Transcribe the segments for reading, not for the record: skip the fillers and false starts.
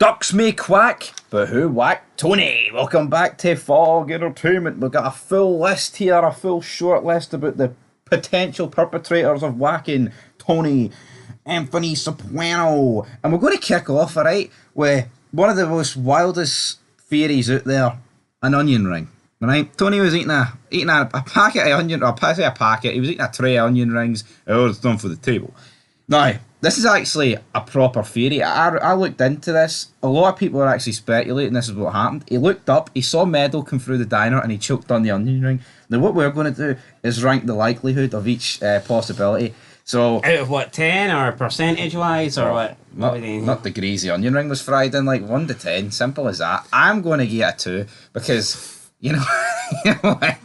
Ducks may quack, but who whacked Tony? Welcome back to Fog Entertainment. We've got a full list here, a full short list about the potential perpetrators of whacking Tony Anthony Soprano. And we're going to kick off, alright, with one of the most wildest theories out there, an onion ring. Right? Tony was eating a packet of onion, or I say a packet, he was eating a tray of onion rings. Oh, it's done for the table. Now, this is actually a proper theory. I looked into this. A lot of people are actually speculating this is what happened. He looked up, he saw Meadow come through the diner, and he choked on the onion ring. Now, what we're going to do is rank the likelihood of each possibility. So, out of what, 10 or percentage wise, or what? Not degrees the onion ring was fried in, like 1 to 10. Simple as that. I'm going to give it a 2 because, you know, you know what?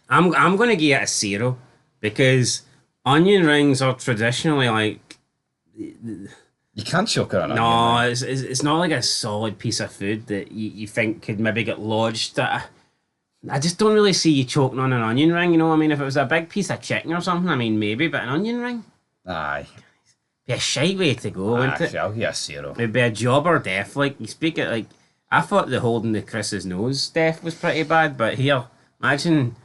I'm going to give it a 0 because onion rings are traditionally like. You can't choke on an onion ring. No, it's not like a solid piece of food that you think could maybe get lodged. I just don't really see you choking on an onion ring, you know what I mean? If it was a big piece of chicken or something, I mean, maybe, but an onion ring? Aye. Be a shite way to go, wouldn't it? I'll give a 0. It'd be a job or death. Like, you speak it like, I thought the holding the Chris's nose death was pretty bad, but here, imagine.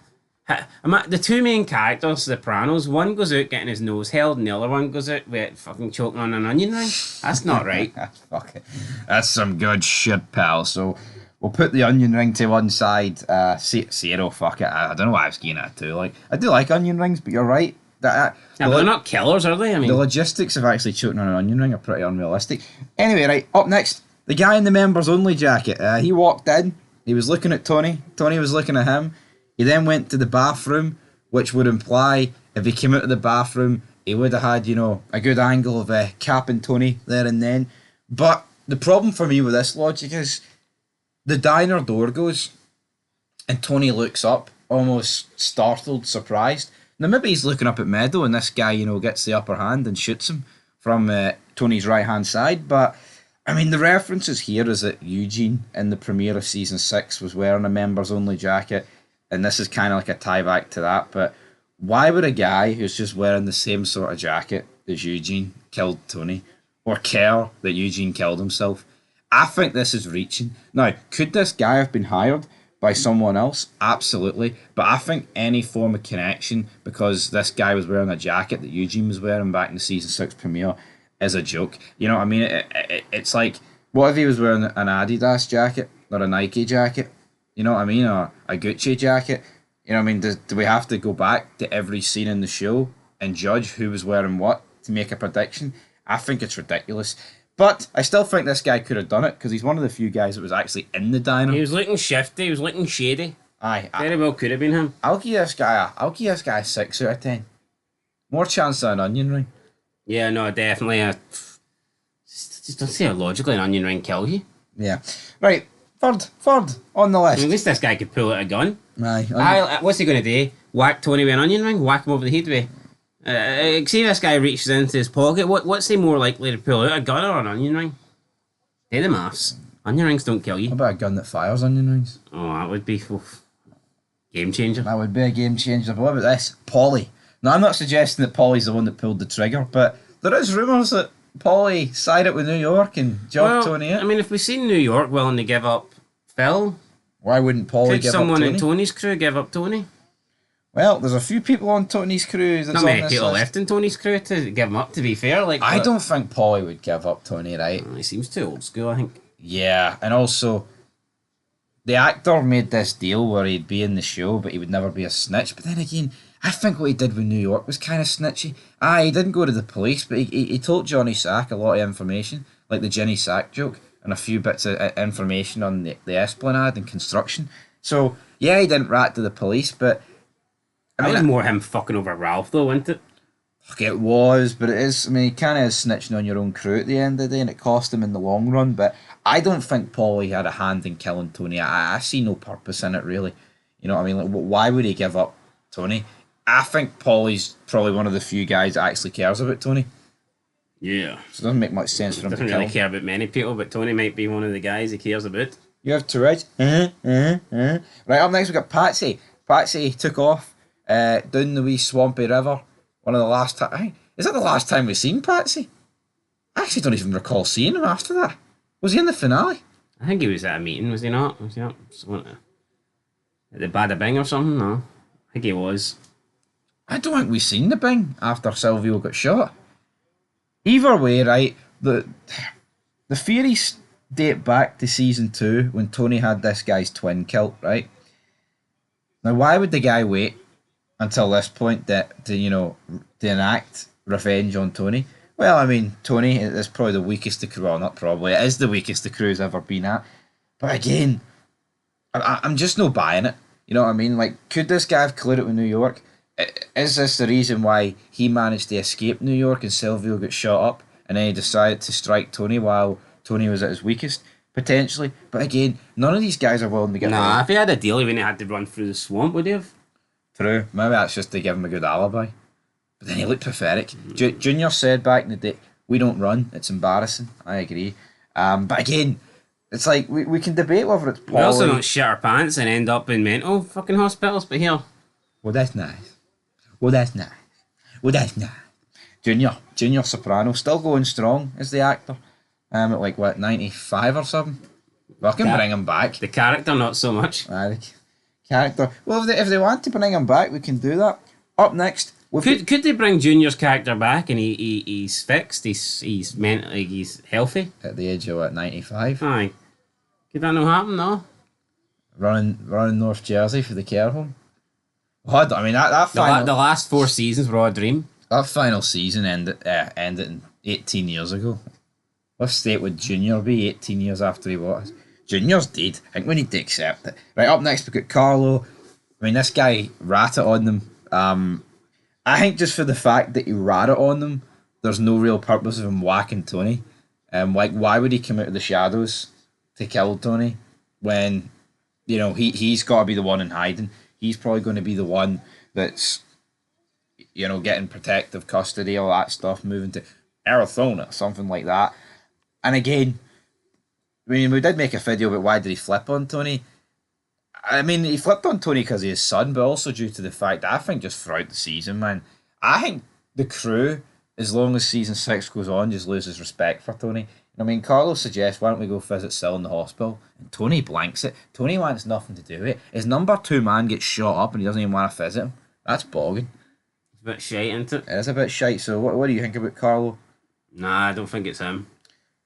The two main characters, Sopranos, one goes out getting his nose held and the other one goes out with fucking choking on an onion ring. That's not right. Fuck it. That's some good shit, pal. So we'll put the onion ring to one side. 0, fuck it. I don't know why I was getting at 2. Like, I do like onion rings, but you're right. They're not killers, are they? I mean, the logistics of actually choking on an onion ring are pretty unrealistic. Anyway, right, up next, the guy in the members only jacket. He walked in, he was looking at Tony. Tony was looking at him. He then went to the bathroom, which would imply if he came out of the bathroom, he would have had, you know, a good angle of capping Tony there and then. But the problem for me with this logic is the diner door goes and Tony looks up, almost startled, surprised. Now, maybe he's looking up at Meadow and this guy, you know, gets the upper hand and shoots him from Tony's right-hand side. But, I mean, the references here is that Eugene in the premiere of Season 6 was wearing a members-only jacket. And this is kind of like a tie back to that, but why would a guy who's just wearing the same sort of jacket as Eugene killed Tony, or care that Eugene killed himself? I think this is reaching. Now, could this guy have been hired by someone else? Absolutely, but I think any form of connection, because this guy was wearing a jacket that Eugene was wearing back in the Season 6 premiere, is a joke. You know what I mean? It's like, what if he was wearing an Adidas jacket or a Nike jacket? You know what I mean? Or a Gucci jacket. You know what I mean? Do we have to go back to every scene in the show and judge who was wearing what to make a prediction? I think it's ridiculous. But I still think this guy could have done it because he's one of the few guys that was actually in the diner. He was looking shifty. He was looking shady. Aye. Very well could have been him. I'll give this guy a 6 out of 10. More chance than an onion ring. Yeah, no, definitely. Just don't see how logically an onion ring kills you. Yeah. Right. Third on the list. At least this guy could pull out a gun. Aye. What's he going to do? Whack Tony with an onion ring? Whack him over the head with? See this guy reaches into his pocket. What's he more likely to pull out? A gun or an onion ring? Do the maths. Onion rings don't kill you. What about a gun that fires onion rings? Oh, that would be game changer. That would be a game changer. But what about this? Polly. Now, I'm not suggesting that Polly's the one that pulled the trigger, but there is rumours that Polly sided with New York and jogged Tony out. I mean, if we've seen New York willing to give up Phil, why wouldn't Polly give up Tony? Could someone in Tony's crew give up Tony? Well, there's a few people on Tony's crew. Not many people left in Tony's crew to give him up, to be fair. I don't think Polly would give up Tony, right? He seems too old school, I think. Yeah, and also, the actor made this deal where he'd be in the show, but he would never be a snitch. But then again, I think what he did with New York was kind of snitchy. He didn't go to the police, but he told Johnny Sack a lot of information, like the Ginny Sack joke, and a few bits of information on the Esplanade and construction. So, yeah, he didn't rat to the police, but... It was more him fucking over Ralph, though, wasn't it? Fuck, it was, but it is... I mean, he kind of is snitching on your own crew at the end of the day, and it cost him in the long run, but I don't think Paulie had a hand in killing Tony. I see no purpose in it, really. You know what I mean? Like, why would he give up Tony? I think Paulie's probably one of the few guys that actually cares about Tony. Yeah. So it doesn't make much sense for him to kill him. Doesn't really care about many people, but Tony might be one of the guys he cares about. You have Tourette's. Right, up next we've got Patsy. Patsy took off down the wee swampy river. One of the last times... Is that the last time we've seen Patsy? I actually don't even recall seeing him after that. Was he in the finale? I think he was at a meeting, was he not? Was he not at the Bada Bing or something? No. I think he was. I don't think we seen the Bing after Silvio got shot. Either way, right, the theories date back to season 2 when Tony had this guy's twin killed, right? Now, why would the guy wait until this point to enact revenge on Tony? Well, I mean, Tony is probably the weakest the crew. Well, not probably. It is the weakest the crew's ever been at. But again, I'm just no buying it. You know what I mean? Like, could this guy have cleared it with New York? Is this the reason why he managed to escape New York and Silvio got shot up and then he decided to strike Tony while Tony was at his weakest? Potentially. But again, none of these guys are willing to get Nah, if he had a deal, he wouldn't have had to run through the swamp, would he have? True. Maybe that's just to give him a good alibi. But then he looked pathetic. Junior said back in the day, we don't run. It's embarrassing. I agree. But again, it's like we can debate whether it's We also Paulie. don't shit our pants and end up in mental fucking hospitals, but here. Well, that's nice. Well, that's nice. Well, that's nice. Junior Soprano, still going strong as the actor. At like, what, 95 or something? Fucking bring him back. The character, not so much. The character. Well, if they want to bring him back, we can do that. Up next, Could they bring Junior's character back and he's fixed? He's mentally, he's healthy. at the age of what, 95, Aye. Could that not happen? No. running North Jersey for the care home. Well, I mean that final The last 4 seasons were all a dream. that final season ended in 18 years ago. What state would Junior be 18 years after he was? Junior's dead. I think we need to accept it. Right, up next we've got Carlo. I mean, this guy ratted on them. I think just for the fact that he ratted on them, there's no real purpose of him whacking Tony. Like, why would he come out of the shadows to kill Tony when, he's got to be the one in hiding. He's probably going to be the one that's, getting protective custody, all that stuff, moving to Arizona, something like that. And again, I mean, we did make a video about why did he flip on Tony. I mean, he flipped on Tony because of his son, but also due to the fact that I think just throughout the season, man, I think the crew, as long as season 6 goes on, just loses respect for Tony. I mean, Carlos suggests, why don't we go visit Sil in the hospital? And Tony blanks it. Tony wants nothing to do with it. His number 2 man gets shot up and he doesn't even want to visit him. That's bogging. It's a bit shite, isn't it? It is a bit shite. So what do you think about Carlo? Nah, I don't think it's him.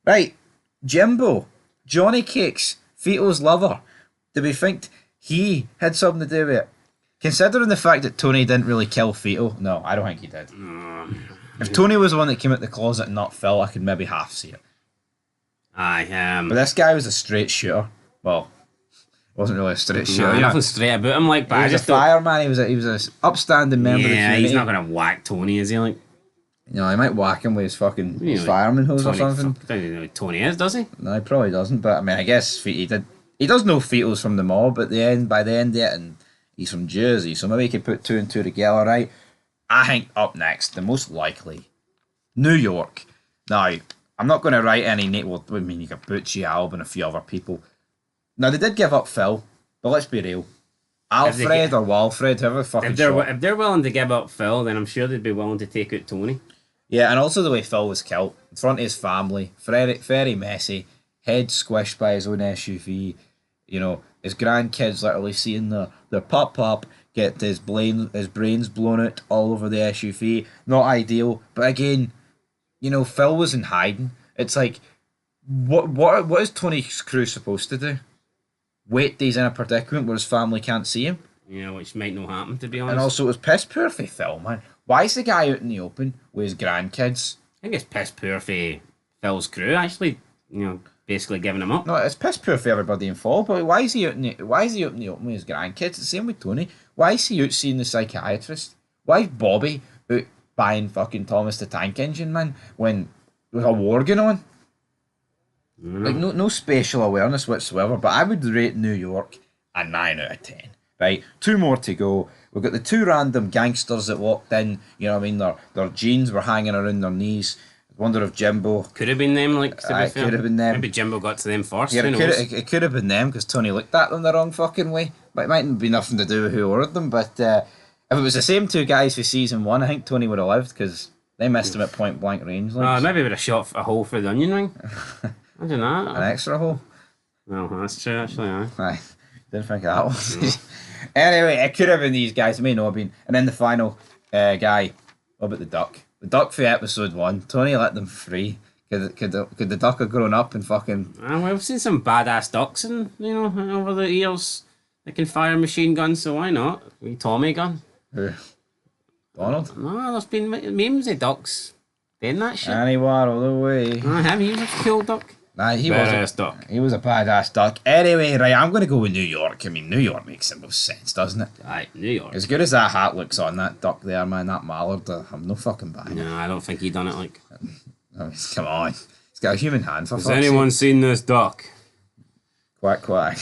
Right, Jimbo, Johnny Cakes, Fito's lover. Do we think he had something to do with it? Considering the fact that Tony didn't really kill Fito, no, I don't think he did. If Tony was the one that came out the closet and not Phil, I could maybe half see it. Aye, But this guy was a straight shooter. Well, wasn't really a straight shooter. no, nothing straight about him. Like, but He I was a just don't. fireman. He was a upstanding member of the Yeah, community. he's not gonna whack Tony, is he? Like, He might whack him with his fucking You know, fireman hose or Tony, something. Don't even know who Tony is, does he? No, he probably doesn't. But I mean, I guess he did. He does know Fito's from the mob at the end. By the end of it, and he's from Jersey, so maybe he could put 2 and 2 together, right? I think up next, the most likely, New York. Now, I'm not going to write any name. Well, I mean, you got Butchie, Alb, and a few other people. Now, they did give up Phil, but let's be real. Alfred or Walfred, whoever fucking shot. If they're willing to give up Phil, then I'm sure they'd be willing to take out Tony. Yeah, and also the way Phil was killed in front of his family, very messy, head squished by his own SUV. His grandkids literally seeing the pop get his brains blown out all over the SUV. Not ideal, but again, Phil was in hiding. It's like, what is Tony's crew supposed to do? Wait till he's in a predicament where his family can't see him? Yeah, which might not happen, to be honest. And also, it was piss poor for Phil, man. Why is the guy out in the open with his grandkids? I think it's piss poor for Phil's crew, actually, basically giving him up. No, it's piss poor for everybody involved. But why is he out in the open with his grandkids? It's the same with Tony. Why is he out seeing the psychiatrist? Why is Bobby out buying fucking Thomas the Tank Engine, man, when there's a war going on? Like, no spatial awareness whatsoever. But I would rate New York a 9 out of 10. Right, 2 more to go. We've got the 2 random gangsters that walked in. Their jeans were hanging around their knees. I wonder if Jimbo... Could have been them, like, to be fair. Could have been them. Maybe Jimbo got to them first, Yeah, who knows? it could have been them because Tony looked at them the wrong fucking way. But it mightn't be nothing to do with who ordered them. But if it was the same 2 guys for season 1, I think Tony would have lived because they missed him at point blank range. Like. Maybe would have shot a hole through the onion ring. Imagine that. An extra hole. Well, that's true, actually, Aye. Didn't think of that one. Anyway, it could have been these guys. It may not have been. And then the final guy. What about the duck? The duck for episode 1. Tony let them free. Could the duck have grown up and fucking... We've seen some badass ducks over the years that can fire machine guns, so why not? Wee Tommy gun. Who? Donald? No, there's been memes of ducks doing that shit. And he waddled away. He was a cool duck. Nah, he Badass duck. He was a badass duck. Anyway, right, I'm going to go with New York. I mean, New York makes the most sense, doesn't it? Aye, New York. As good as that hat looks on that duck there, man, that mallard, I'm no fucking buying it. No, I don't think he done it like... I mean, come on. He's got a human hand, for Has fuck's anyone seen this duck? sake. Quack, quack.